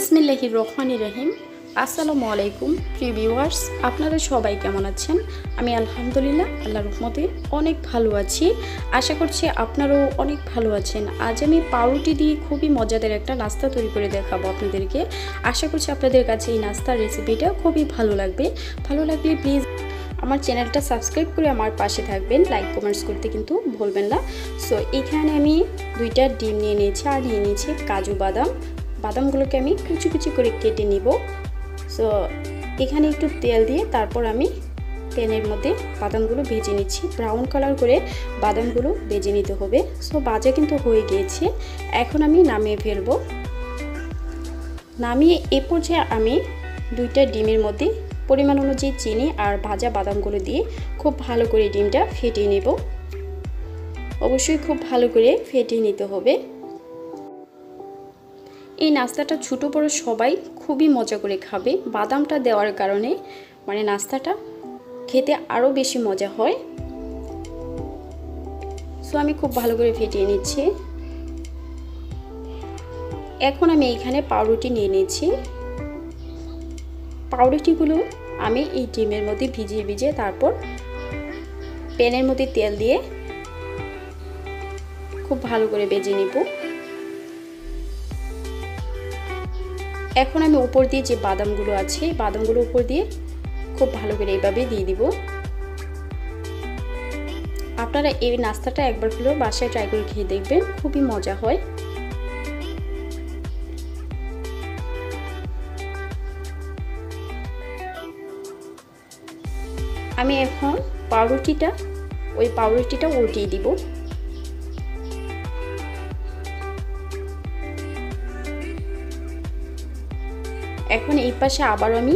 বিসমিল্লাহির রহমানির রহিম। আসসালামু আলাইকুম প্রিয় ভিউয়ার্স, আপনারা সবাই কেমন আছেন? আমি আলহামদুলিল্লাহ আল্লাহর রহমতে অনেক ভালো আছি। আশা করছি আপনারাও অনেক ভালো আছেন। আজ আমি পাউরুটি দিয়ে খুবই মজাদার একটা নাস্তা তৈরি করে দেখাবো আপনাদেরকে। আশা করছি আপনাদের কাছে এই নাস্তার রেসিপিটা খুবই ভালো লাগবে। ভালো লাগলে প্লিজ আমার চ্যানেলটা সাবস্ক্রাইব করে আমার পাশে থাকবেন, লাইক কমেন্টস করতে কিন্তু ভুলবেন না। সো এখানে আমি 2টা ডিম নিয়ে নিয়েছি আর নিয়ে নিয়েছি কাজু বাদাম। বাদামগুলোকে আমি কুচি কুচি করে কেটে নিব। সো এখানে একটু তেল দিয়ে তারপর আমি প্যানের মধ্যে বাদামগুলো ভেজে নিচ্ছি। ব্রাউন কালার করে বাদামগুলো ভেজে নিতে হবে। সো ভাজা কিন্তু হয়ে গিয়েছে, এখন আমি নামিয়ে ফেলবো। নামিয়ে এ পর্যায়ে আমি 2টা ডিমের মধ্যে পরিমাণ অনুযায়ী চিনি আর ভাজা বাদামগুলো দিয়ে খুব ভালো করে ডিমটা ফেটিয়ে নেব। অবশ্যই খুব ভালো করে ফেটিয়ে নিতে হবে। এই নাস্তাটা ছোটো বড়ো সবাই খুবই মজা করে খাবে। বাদামটা দেওয়ার কারণে মানে নাস্তাটা খেতে আরও বেশি মজা হয়। সো আমি খুব ভালো করে ফেটিয়ে নিচ্ছি। এখন আমি এইখানে পাউরুটি নিয়ে নিচ্ছি। পাউরুটিগুলো আমি এই ডিমের মধ্যে ভিজিয়ে তারপর প্যানের মধ্যে তেল দিয়ে খুব ভালো করে ভেজে নিব। এখন আমি উপর দিয়ে যে বাদামগুলো আছে বাদামগুলো উপর দিয়ে খুব ভালো করে এইভাবে দিয়ে দিব। আপনারা এই নাস্তাটা একবার হলেও বাসায় ট্রাই করে খেয়ে দেখবেন, খুবই মজা হয়। আমি এখন পাউরুটিটা উল্টিয়ে দিব। এখন এই পাশে আবার আমি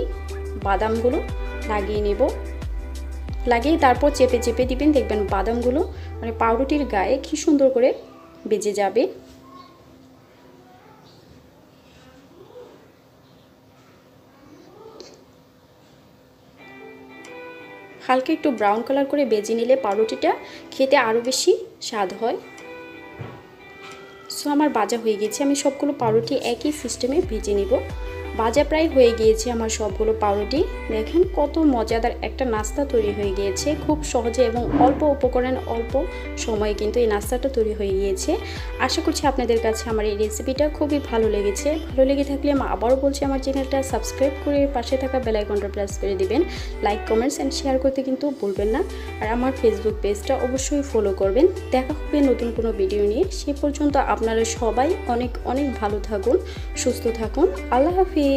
বাদামগুলো লাগিয়ে নেব। লাগিয়ে তারপর চেপে দিবেন, দেখবেন বাদামগুলো মানে পাউরুটির গায়ে কি সুন্দর করে বেজে যাবে। হালকা একটু ব্রাউন কালার করে বেজে নিলে পাউরুটিটা খেতে আরও বেশি স্বাদ হয়। সো আমার ভাজা হয়ে গেছে। আমি সবগুলো পাউরুটি একই সিস্টেমে ভেজে নিব। ভাজা প্রায় হয়ে গিয়েছে আমার সবগুলো পাউরুটি। দেখেন কত মজাদার একটা নাস্তা তৈরি হয়ে গিয়েছে। খুব সহজে এবং অল্প উপকরণ অল্প সময়ে কিন্তু এই নাস্তাটা তৈরি হয়ে গিয়েছে। আশা করছি আপনাদের কাছে আমার এই রেসিপিটা খুবই ভালো লেগেছে। ভালো লেগে থাকলে আমি আবারও বলছি আমার চ্যানেলটা সাবস্ক্রাইব করে পাশে থাকা বেল আইকনটা প্রেস করে দিবেন। লাইক কমেন্টস অ্যান্ড শেয়ার করতে কিন্তু ভুলবেন না। আর আমার ফেসবুক পেজটা অবশ্যই ফলো করবেন। দেখা হবে নতুন কোনো ভিডিও নিয়ে। সে পর্যন্ত আপনারা সবাই অনেক ভালো থাকুন, সুস্থ থাকুন। আল্লাহ হাফিজ।